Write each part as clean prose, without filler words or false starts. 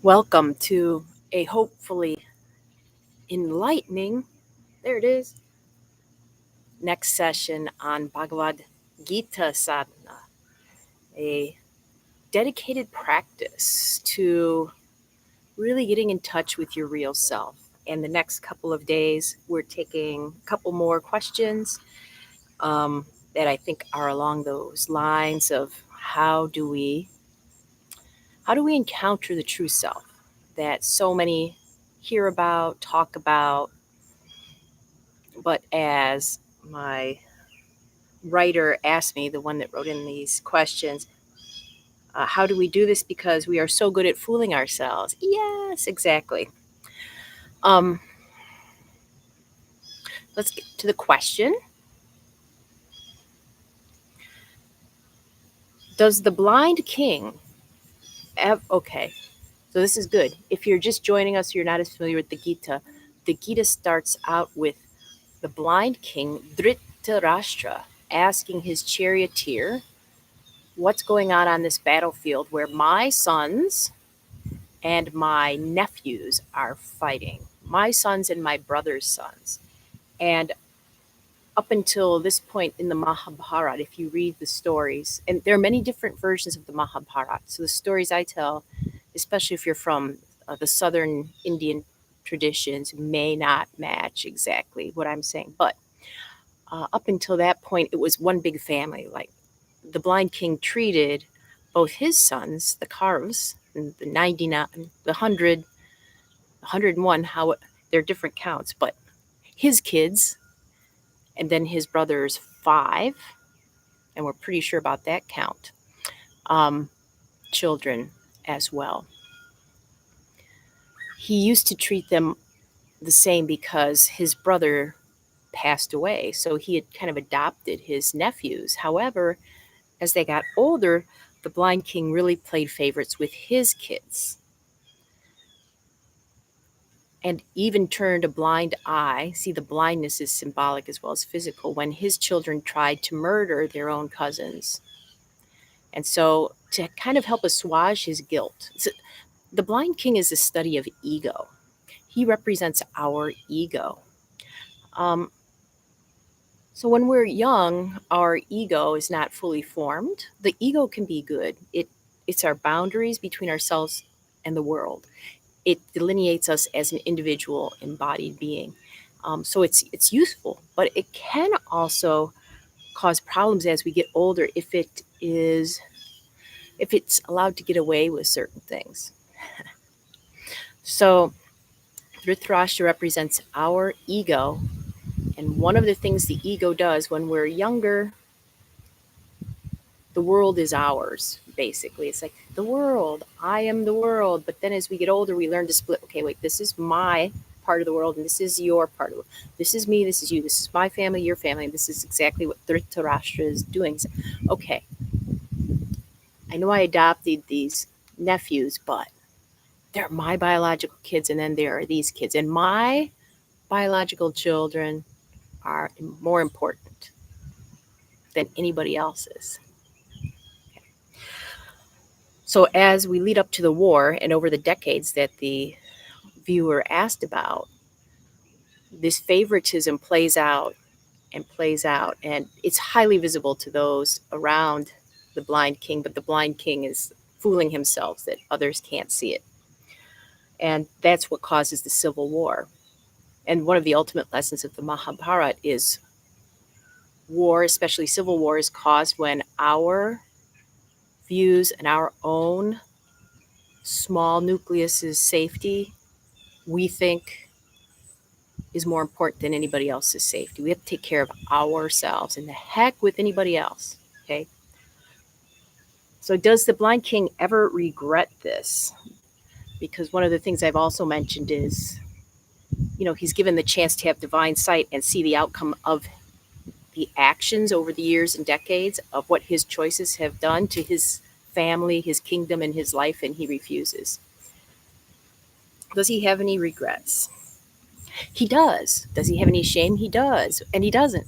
Welcome to a hopefully enlightening, there it is, next session on Bhagavad Gita Sadhana, a dedicated practice to really getting in touch with your real self. And the next couple of days, we're taking a couple more questions that I think are along those lines of how do we encounter the true self that so many hear about, talk about, but as my writer asked me, the one that wrote in these questions, how do we do this? Because we are so good at fooling ourselves. Yes, exactly. Um, let's get to the question. Does the blind king okay, so this is good. If you're just joining us, you're not as familiar with the Gita starts out with the blind king, Dhritarashtra, asking his charioteer, what's going on this battlefield where my sons and my nephews are fighting, my sons and my brother's sons. And up until this point in the Mahabharata, if you read the stories, and there are many different versions of the Mahabharata, so the stories I tell, especially if you're from the southern Indian traditions, may not match exactly what I'm saying. But up until that point, it was one big family. Like the blind king treated both his sons, the Kauravas, and the 99, the 100, 101, how they're different counts, but his kids and then his brothers 5, and we're pretty sure about that count, um, children as well. He used to treat them the same because his brother passed away, so he had kind of adopted his nephews. However, as they got older, the blind king really played favorites with his kids and even turned a blind eye. See, the blindness is symbolic as well as physical, when his children tried to murder their own cousins. And so to kind of help assuage his guilt, the blind king is a study of ego. He represents our ego. Um, so when we're young, our ego is not fully formed. The ego can be good. It's our boundaries between ourselves and the world. It delineates us as an individual embodied being. So it's useful, but it can also cause problems as we get older if it's allowed to get away with certain things. So Dhritarashtra represents our ego, and one of the things the ego does when we're younger, the world is ours, basically. It's like the world, I am the world. But then as we get older, we learn to split. Okay, wait, this is my part of the world, and this is your part of the world. This is me, this is you, this is my family, your family. And this is exactly what Dhritarashtra is doing. So, okay, I know I adopted these nephews, but they're my biological kids, and then there are these kids. And my biological children are more important than anybody else's. So as we lead up to the war and over the decades that the viewer asked about, this favoritism plays out and plays out, and it's highly visible to those around the blind king, but the blind king is fooling himself that others can't see it. And that's what causes the civil war. And one of the ultimate lessons of the Mahabharata is war, especially civil war, is caused when our views and our own small nucleus's safety, we think, is more important than anybody else's safety. We have to take care of ourselves, and the heck with anybody else. Okay. So does the blind king ever regret this? Because one of the things I've also mentioned is, he's given the chance to have divine sight and see the outcome of the actions over the years and decades of what his choices have done to his family, his kingdom, and his life, and he refuses. Does he have any regrets? He does. Does he have any shame? He does. And he doesn't.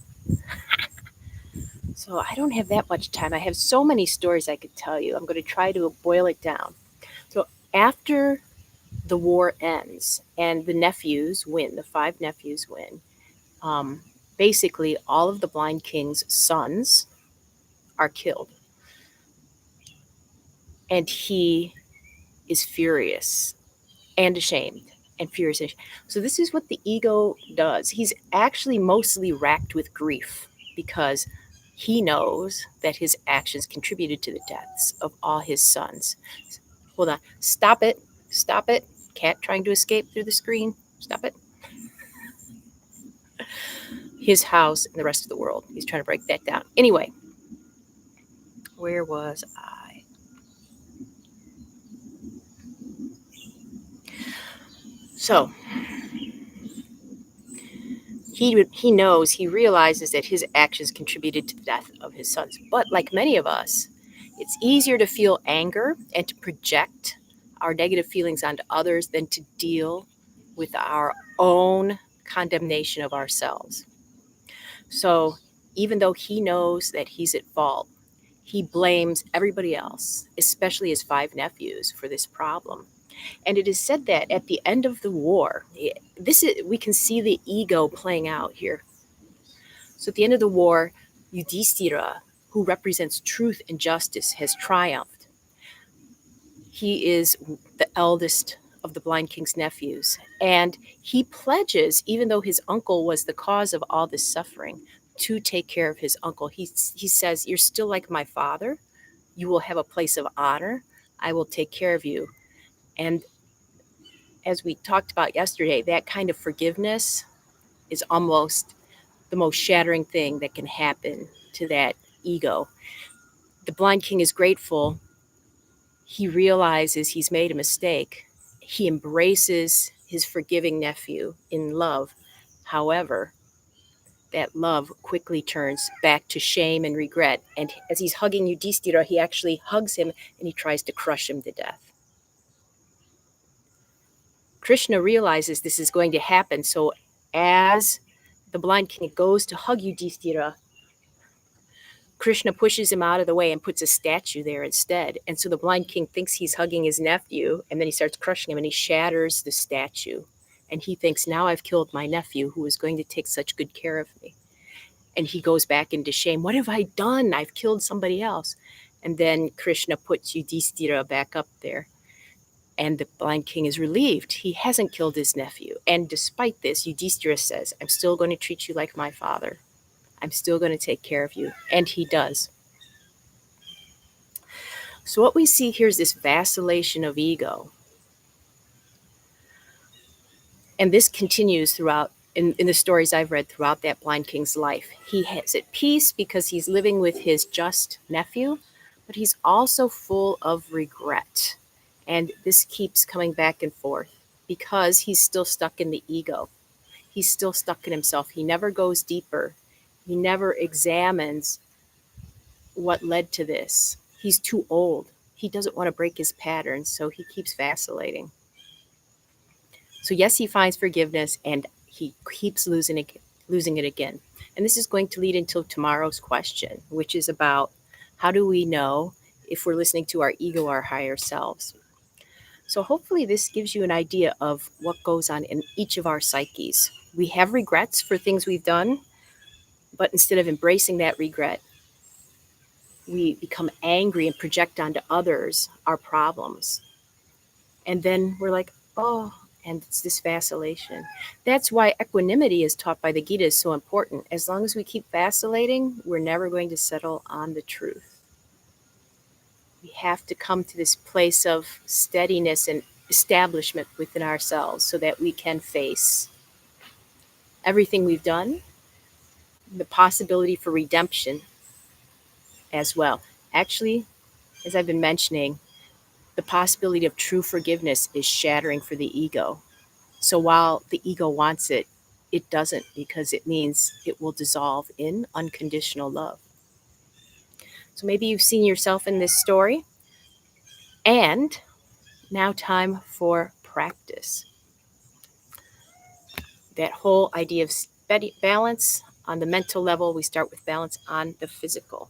So I don't have that much time. I have so many stories I could tell you. I'm going to try to boil it down. So after the war ends and the nephews win. The five nephews win. Basically, all of the blind king's sons are killed, and he is furious and ashamed and furious. So this is what the ego does. He's actually mostly racked with grief because he knows that his actions contributed to the deaths of all his sons. Hold on. Stop it. Stop it. Cat trying to escape through the screen. Stop it. His house and the rest of the world. He's trying to break that down. Anyway, where was I? So he knows, he realizes that his actions contributed to the death of his sons. But like many of us, it's easier to feel anger and to project our negative feelings onto others than to deal with our own condemnation of ourselves. So even though he knows that he's at fault, he blames everybody else, especially his five nephews, for this problem. And it is said that at the end of the war, we can see the ego playing out here. So at the end of the war, Yudhishthira, who represents truth and justice, has triumphed. He is the eldest of the blind king's nephews, and he pledges, even though his uncle was the cause of all this suffering, to take care of his uncle. He says, "You're still like my father. You will have a place of honor. I will take care of you." And as we talked about yesterday, that kind of forgiveness is almost the most shattering thing that can happen to that ego. The blind king is grateful. He realizes he's made a mistake. He embraces his forgiving nephew in love. However, that love quickly turns back to shame and regret. And as he's hugging Yudhishthira, he actually hugs him and he tries to crush him to death. Krishna realizes this is going to happen. So as the blind king goes to hug Yudhishthira, Krishna pushes him out of the way and puts a statue there instead. And so the blind king thinks he's hugging his nephew, and then he starts crushing him and he shatters the statue. And he thinks, now I've killed my nephew who was going to take such good care of me. And he goes back into shame. What have I done? I've killed somebody else. And then Krishna puts Yudhishthira back up there. And the blind king is relieved. He hasn't killed his nephew. And despite this, Yudhishthira says, I'm still going to treat you like my father. I'm still going to take care of you. And he does. So what we see here is this vacillation of ego. And this continues throughout, in the stories I've read throughout that blind king's life. He is at peace because he's living with his just nephew, but he's also full of regret. And this keeps coming back and forth because he's still stuck in the ego. He's still stuck in himself. He never goes deeper. He never examines what led to this. He's too old. He doesn't want to break his patterns, so he keeps vacillating. So yes, he finds forgiveness and he keeps losing it again. And this is going to lead into tomorrow's question, which is about how do we know if we're listening to our ego or our higher selves? So hopefully this gives you an idea of what goes on in each of our psyches. We have regrets for things we've done, but instead of embracing that regret, we become angry and project onto others our problems. And then we're like, oh, and it's this vacillation. That's why equanimity is taught by the Gita is so important. As long as we keep vacillating, we're never going to settle on the truth. We have to come to this place of steadiness and establishment within ourselves so that we can face everything we've done, the possibility for redemption as well. Actually, as I've been mentioning, the possibility of true forgiveness is shattering for the ego. So while the ego wants it, it doesn't, because it means it will dissolve in unconditional love. So maybe you've seen yourself in this story. And now time for practice. That whole idea of balance on the mental level, we start with balance on the physical.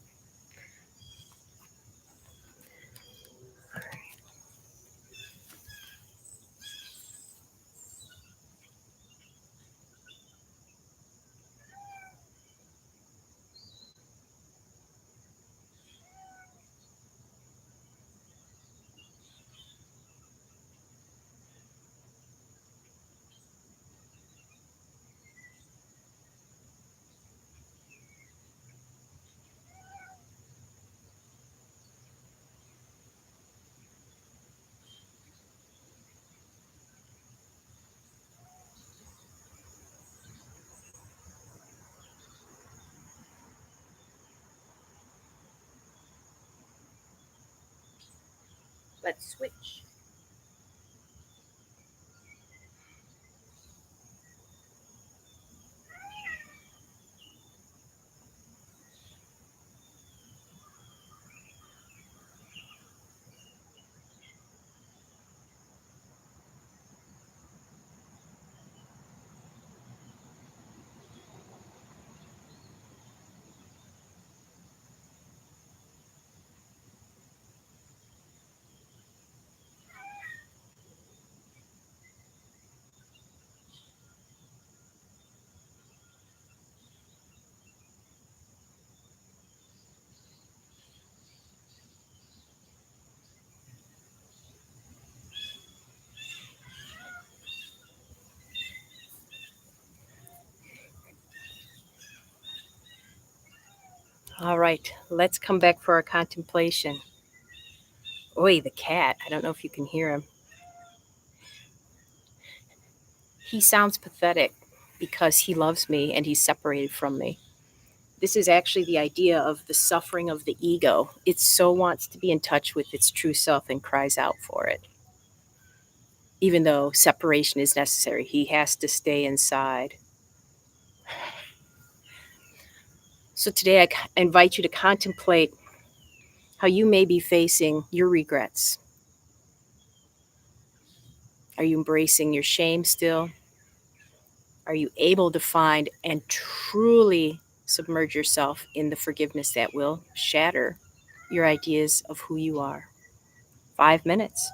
Let's switch. All right, let's come back for our contemplation. Oi, the cat. I don't know if you can hear him. He sounds pathetic because he loves me and he's separated from me. This is actually the idea of the suffering of the ego. It so wants to be in touch with its true self and cries out for it. Even though separation is necessary, he has to stay inside. So today I invite you to contemplate how you may be facing your regrets. Are you embracing your shame still? Are you able to find and truly submerge yourself in the forgiveness that will shatter your ideas of who you are? 5 minutes.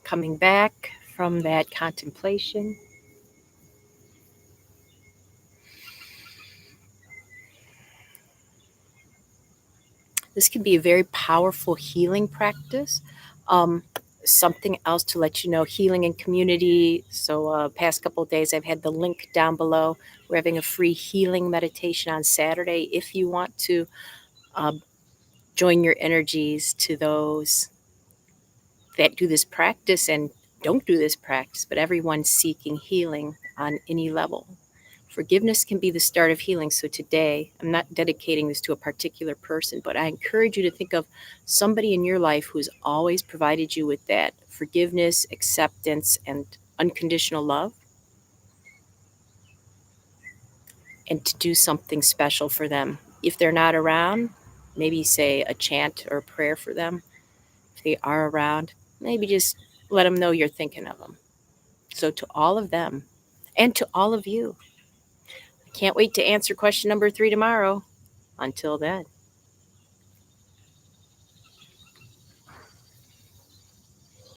coming back from that contemplation. This can be a very powerful healing practice. Something else to let you know, healing in community. So past couple of days, I've had the link down below. We're having a free healing meditation on Saturday. If you want to join your energies to those that do this practice and don't do this practice, but everyone's seeking healing on any level. Forgiveness can be the start of healing. So today, I'm not dedicating this to a particular person, but I encourage you to think of somebody in your life who's always provided you with that forgiveness, acceptance, and unconditional love, and to do something special for them. If they're not around, maybe say a chant or a prayer for them. If they are around, maybe just let them know you're thinking of them. So to all of them and to all of you, I can't wait to answer question number 3 tomorrow. Until then.